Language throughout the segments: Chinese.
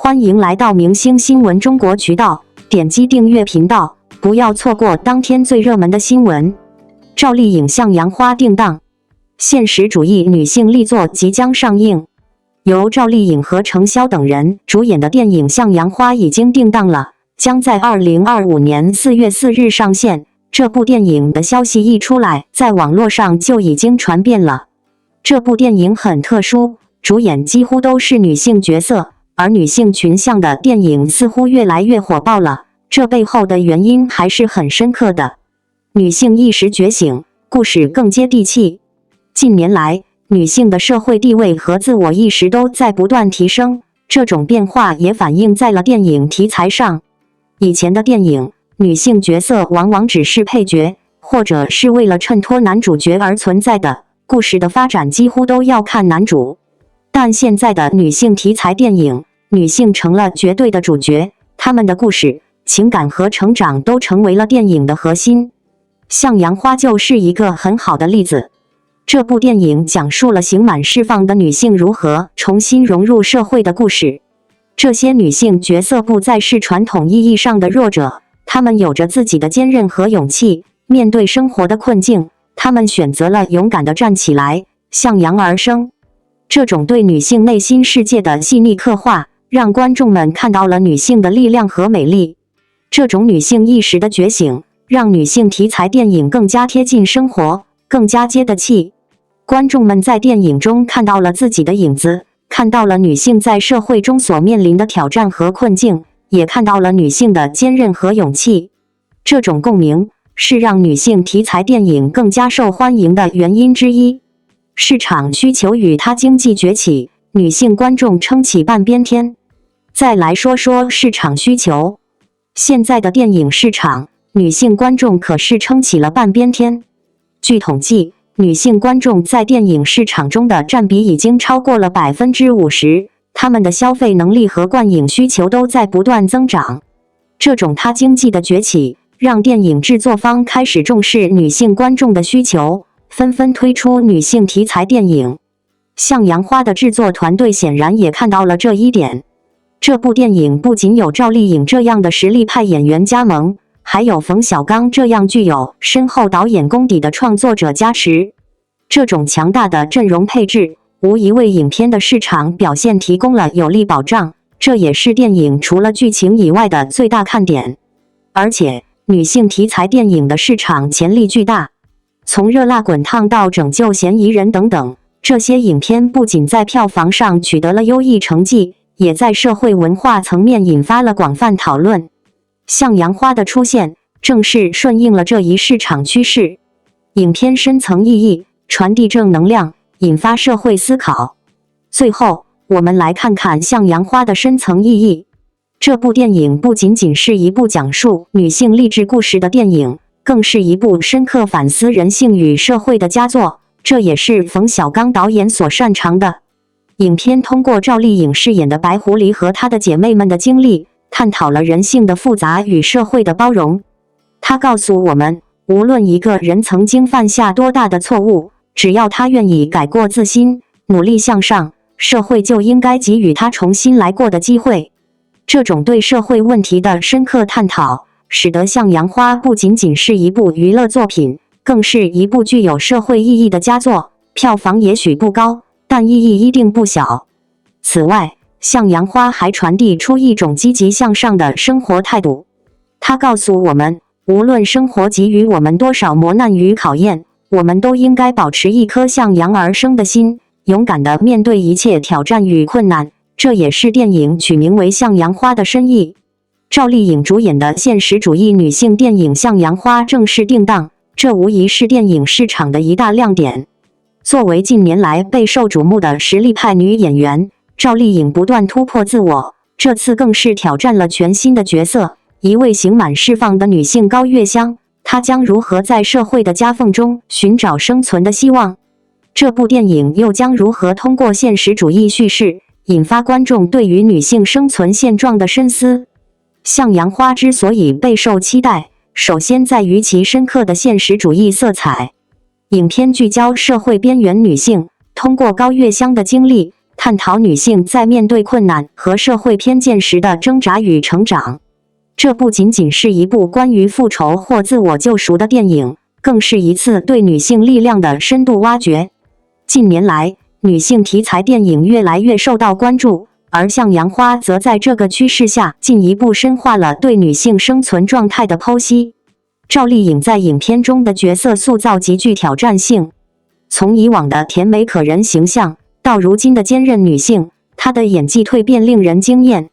欢迎来到明星新闻中国渠道，点击订阅频道，不要错过当天最热门的新闻。赵丽颖向阳花定档，现实主义女性力作即将上映。由赵丽颖和程潇等人主演的电影《向阳花》已经定档了，将在2025年4月4日上线。这部电影的消息一出来，在网络上就已经传遍了。这部电影很特殊，主演几乎都是女性角色，而女性群像的电影似乎越来越火爆了。这背后的原因还是很深刻的。女性意识觉醒，故事更接地气。近年来，女性的社会地位和自我意识都在不断提升，这种变化也反映在了电影题材上。以前的电影，女性角色往往只是配角，或者是为了衬托男主角而存在的，故事的发展几乎都要看男主。但现在的女性题材电影，女性成了绝对的主角，她们的故事、情感和成长都成为了电影的核心。向阳花就是一个很好的例子。这部电影讲述了刑满释放的女性如何重新融入社会的故事。这些女性角色不再是传统意义上的弱者，她们有着自己的坚韧和勇气，面对生活的困境，她们选择了勇敢地站起来，向阳而生。这种对女性内心世界的细腻刻画，让观众们看到了女性的力量和美丽。这种女性意识的觉醒，让女性题材电影更加贴近生活，更加接地气。观众们在电影中看到了自己的影子，看到了女性在社会中所面临的挑战和困境，也看到了女性的坚韧和勇气。这种共鸣是让女性题材电影更加受欢迎的原因之一。市场需求与它经济崛起，女性观众撑起半边天。再来说说市场需求。现在的电影市场，女性观众可是撑起了半边天。据统计，女性观众在电影市场中的占比已经超过了50%，她们的消费能力和观影需求都在不断增长。这种它经济的崛起，让电影制作方开始重视女性观众的需求，纷纷推出女性题材电影。向阳花的制作团队显然也看到了这一点。这部电影不仅有赵丽颖这样的实力派演员加盟，还有冯小刚这样具有深厚导演功底的创作者加持。这种强大的阵容配置，无疑为影片的市场表现提供了有力保障，这也是电影除了剧情以外的最大看点。而且，女性题材电影的市场潜力巨大，从热辣滚烫到拯救嫌疑人等等，这些影片不仅在票房上取得了优异成绩，也在社会文化层面引发了广泛讨论。向阳花的出现，正是顺应了这一市场趋势。影片深层意义，传递正能量，引发社会思考。最后，我们来看看向阳花的深层意义。这部电影不仅仅是一部讲述女性励志故事的电影，更是一部深刻反思人性与社会的佳作，这也是冯小刚导演所擅长的。影片通过赵丽颖饰演的白狐狸和她的姐妹们的经历，探讨了人性的复杂与社会的包容。它告诉我们，无论一个人曾经犯下多大的错误，只要他愿意改过自新，努力向上，社会就应该给予他重新来过的机会。这种对社会问题的深刻探讨，使得《向阳花》不仅仅是一部娱乐作品，更是一部具有社会意义的佳作。票房也许不高，但意义一定不小。此外，《向阳花》还传递出一种积极向上的生活态度。它告诉我们，无论生活给予我们多少磨难与考验，我们都应该保持一颗向阳而生的心，勇敢地面对一切挑战与困难。这也是电影取名为《向阳花》的深意。赵丽颖主演的现实主义女性电影《向阳花》正式定档，这无疑是电影市场的一大亮点。作为近年来备受瞩目的实力派女演员，赵丽颖不断突破自我，这次更是挑战了全新的角色，一位刑满释放的女性高月香。她将如何在社会的夹缝中寻找生存的希望？这部电影又将如何通过现实主义叙事，引发观众对于女性生存现状的深思？向阳花之所以备受期待，首先在于其深刻的现实主义色彩。影片聚焦社会边缘女性，通过高月香的经历，探讨女性在面对困难和社会偏见时的挣扎与成长。这不仅仅是一部关于复仇或自我救赎的电影，更是一次对女性力量的深度挖掘。近年来，女性题材电影越来越受到关注，而向阳花则在这个趋势下进一步深化了对女性生存状态的剖析。赵丽颖在影片中的角色塑造极具挑战性，从以往的甜美可人形象到如今的坚韧女性，她的演技蜕变令人惊艳。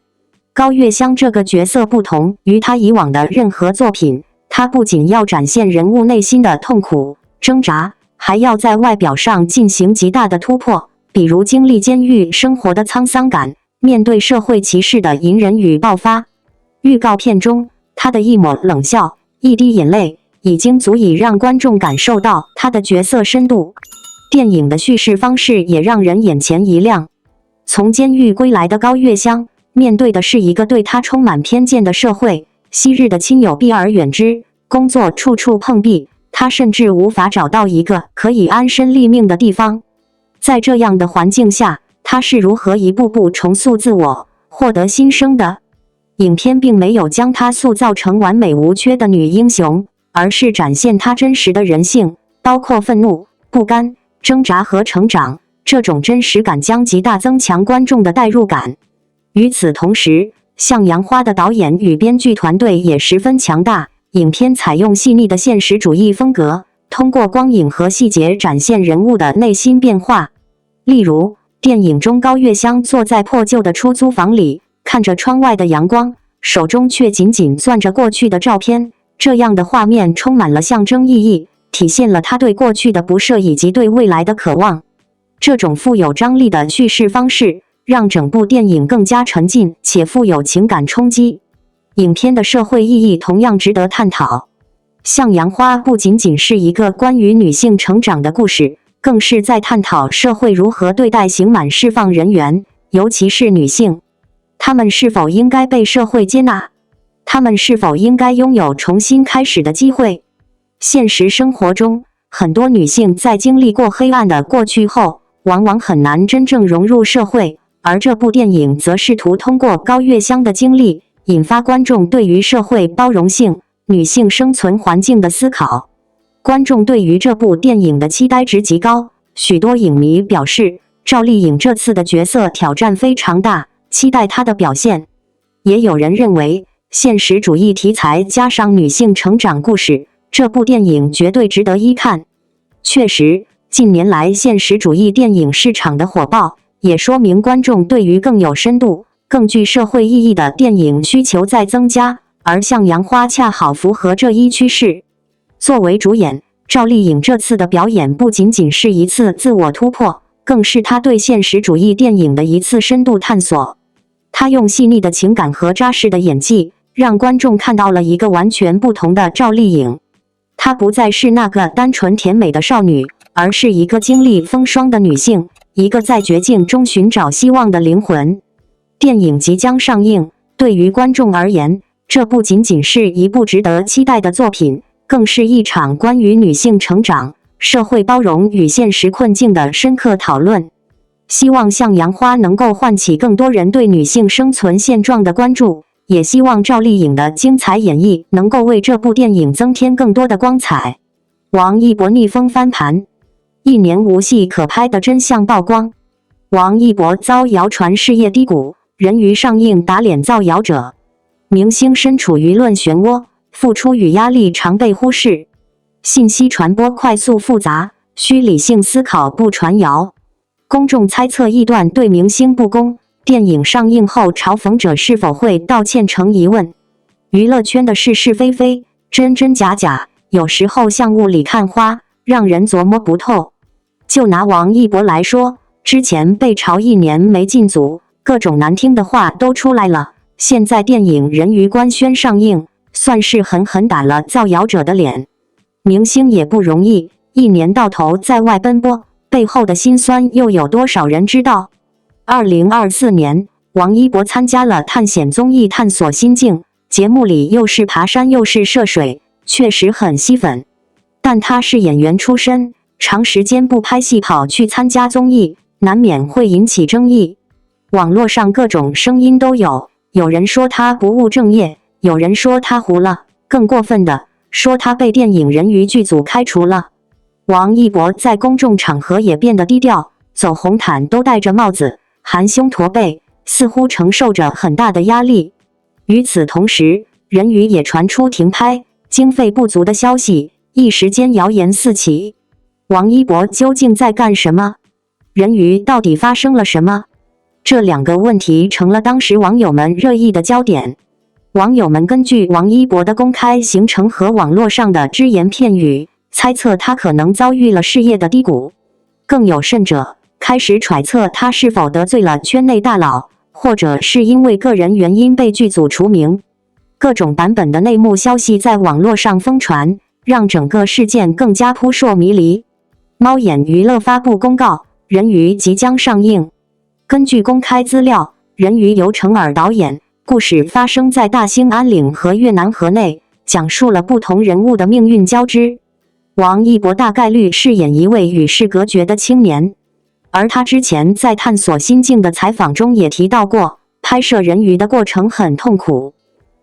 高月香这个角色不同于她以往的任何作品，她不仅要展现人物内心的痛苦、挣扎，还要在外表上进行极大的突破，比如经历监狱生活的沧桑感，面对社会歧视的隐忍与爆发。预告片中，她的一抹冷笑，一滴眼泪，已经足以让观众感受到她的角色深度。电影的叙事方式也让人眼前一亮。从监狱归来的高月香，面对的是一个对她充满偏见的社会，昔日的亲友避而远之，工作处处碰壁，她甚至无法找到一个可以安身立命的地方。在这样的环境下，她是如何一步步重塑自我，获得新生的？影片并没有将她塑造成完美无缺的女英雄，而是展现她真实的人性，包括愤怒、不甘、挣扎和成长。这种真实感将极大增强观众的代入感。与此同时，向阳花的导演与编剧团队也十分强大。影片采用细腻的现实主义风格，通过光影和细节展现人物的内心变化。例如，电影中高月香坐在破旧的出租房里，看着窗外的阳光，手中却紧紧攥着过去的照片。这样的画面充满了象征意义，体现了她对过去的不舍以及对未来的渴望。这种富有张力的叙事方式，让整部电影更加沉浸且富有情感冲击。影片的社会意义同样值得探讨。向阳花不仅仅是一个关于女性成长的故事，更是在探讨社会如何对待刑满释放人员，尤其是女性。她们是否应该被社会接纳？她们是否应该拥有重新开始的机会？现实生活中，很多女性在经历过黑暗的过去后，往往很难真正融入社会，而这部电影则试图通过高月香的经历，引发观众对于社会包容性、女性生存环境的思考。观众对于这部电影的期待值极高，许多影迷表示，赵丽颖这次的角色挑战非常大，期待她的表现。也有人认为，现实主义题材加上女性成长故事，这部电影绝对值得一看。确实，近年来现实主义电影市场的火爆，也说明观众对于更有深度、更具社会意义的电影需求在增加，而向阳花恰好符合这一趋势。作为主演，赵丽颖这次的表演不仅仅是一次自我突破，更是她对现实主义电影的一次深度探索。她用细腻的情感和扎实的演技，让观众看到了一个完全不同的赵丽颖。她不再是那个单纯甜美的少女，而是一个经历风霜的女性，一个在绝境中寻找希望的灵魂。电影即将上映，对于观众而言，这不仅仅是一部值得期待的作品，更是一场关于女性成长、社会包容与现实困境的深刻讨论。希望向阳花能够唤起更多人对女性生存现状的关注，也希望赵丽颖的精彩演绎能够为这部电影增添更多的光彩。王一博逆风翻盘，1年无戏可拍的真相曝光。王一博遭谣传事业低谷，人鱼上映打脸造谣者。明星身处舆论漩涡，付出与压力常被忽视。信息传播快速复杂，需理性思考不传谣。公众猜测臆断对明星不公，电影上映后嘲讽者是否会道歉成疑问。娱乐圈的是是非非，真真假假，有时候像雾里看花，让人琢磨不透。就拿王一博来说，之前被嘲1年没进组，各种难听的话都出来了，现在电影人鱼官宣上映，算是狠狠打了造谣者的脸。明星也不容易，1年到头在外奔波，背后的辛酸又有多少人知道？2024年，王一博参加了探险综艺《探索心境》，节目里又是爬山又是涉水，确实很吸粉。但他是演员出身，长时间不拍戏跑去参加综艺，难免会引起争议。网络上各种声音都有，有人说他不务正业，有人说他糊了，更过分的说他被电影人鱼剧组开除了。王一博在公众场合也变得低调，走红毯都戴着帽子，含胸驼背，似乎承受着很大的压力。与此同时，人鱼也传出停拍、经费不足的消息，一时间谣言四起。王一博究竟在干什么？人鱼到底发生了什么？这两个问题成了当时网友们热议的焦点。网友们根据王一博的公开行程和网络上的只言片语，猜测他可能遭遇了事业的低谷。更有甚者，开始揣测他是否得罪了圈内大佬，或者是因为个人原因被剧组除名。各种版本的内幕消息在网络上疯传，让整个事件更加扑朔迷离。猫眼娱乐发布公告，人鱼即将上映。根据公开资料，人鱼由程耳导演，故事发生在大兴安岭和越南河内，讲述了不同人物的命运交织。王一博大概率饰演一位与世隔绝的青年，而他之前在探索心境的采访中也提到过，拍摄人鱼的过程很痛苦。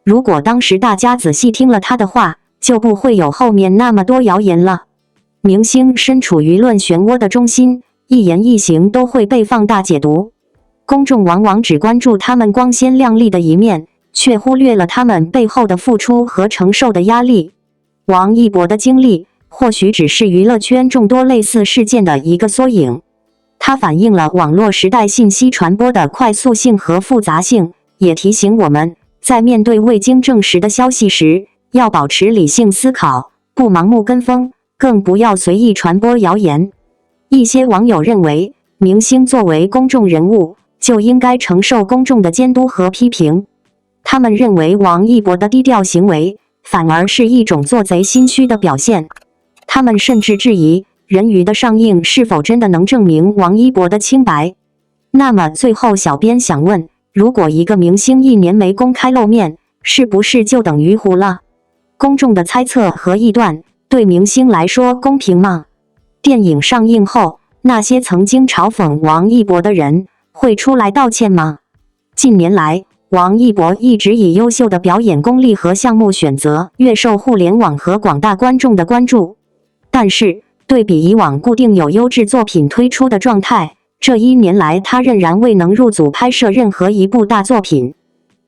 如果当时大家仔细听了他的话，就不会有后面那么多谣言了。明星身处舆论漩涡的中心，一言一行都会被放大解读。公众往往只关注他们光鲜亮丽的一面，却忽略了他们背后的付出和承受的压力。王一博的经历或许只是娱乐圈众多类似事件的一个缩影，它反映了网络时代信息传播的快速性和复杂性，也提醒我们，在面对未经证实的消息时，要保持理性思考，不盲目跟风，更不要随意传播谣言。一些网友认为，明星作为公众人物，就应该承受公众的监督和批评。他们认为王一博的低调行为，反而是一种做贼心虚的表现。他们甚至质疑，人鱼的上映是否真的能证明王一博的清白。那么最后小编想问，如果一个明星1年没公开露面，是不是就等于糊了？公众的猜测和臆断，对明星来说公平吗？电影上映后，那些曾经嘲讽王一博的人会出来道歉吗？近年来，王一博一直以优秀的表演功力和项目选择，越受互联网和广大观众的关注。但是，对比以往固定有优质作品推出的状态，这1年来他仍然未能入组拍摄任何一部大作品。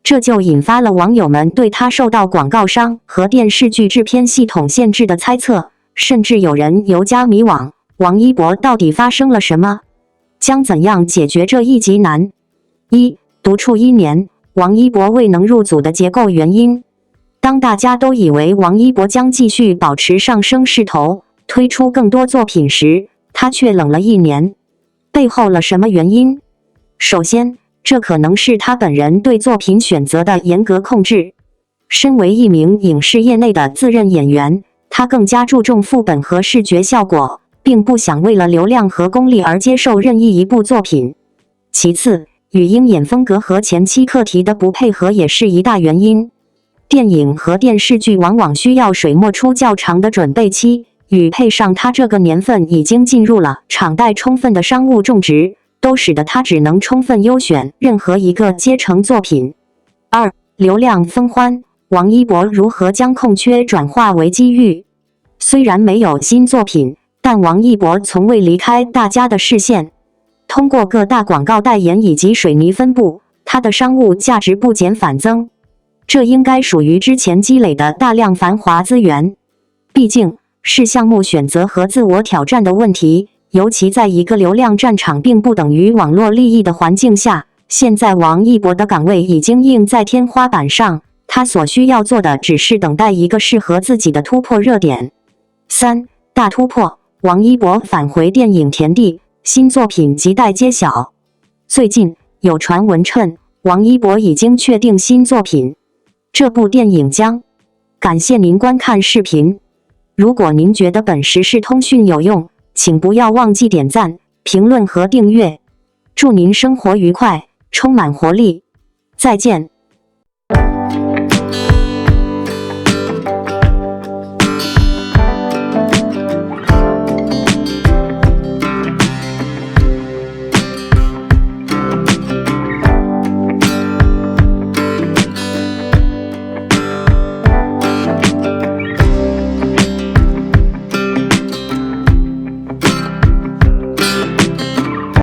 这就引发了网友们对他受到广告商和电视剧制片系统限制的猜测，甚至有人犹加迷惘，王一博到底发生了什么？将怎样解决这一极难？一、独处1年，王一博未能入组的结构原因。当大家都以为王一博将继续保持上升势头，推出更多作品时，他却冷了1年。背后了什么原因？首先，这可能是他本人对作品选择的严格控制。身为一名影视业内的自认演员，他更加注重副本和视觉效果，并不想为了流量和功利而接受任意一部作品。其次，与鹰眼风格和前期课题的不配合也是一大原因。电影和电视剧往往需要水墨出较长的准备期，与配上他这个年份已经进入了场代充分的商务种植，都使得他只能充分优选任何一个阶层作品。二、流量分欢，王一博如何将空缺转化为机遇？虽然没有新作品，但王一博从未离开大家的视线。通过各大广告代言以及水泥分布，他的商务价值不减反增。这应该属于之前积累的大量繁华资源。毕竟，是项目选择和自我挑战的问题，尤其在一个流量战场并不等于网络利益的环境下，现在王一博的岗位已经印在天花板上，他所需要做的只是等待一个适合自己的突破热点。三、大突破，王一博返回电影田地，新作品亟待揭晓。最近有传闻称，王一博已经确定新作品，这部电影将……感谢您观看视频。如果您觉得本时事通讯有用，请不要忘记点赞、评论和订阅。祝您生活愉快，充满活力。再见。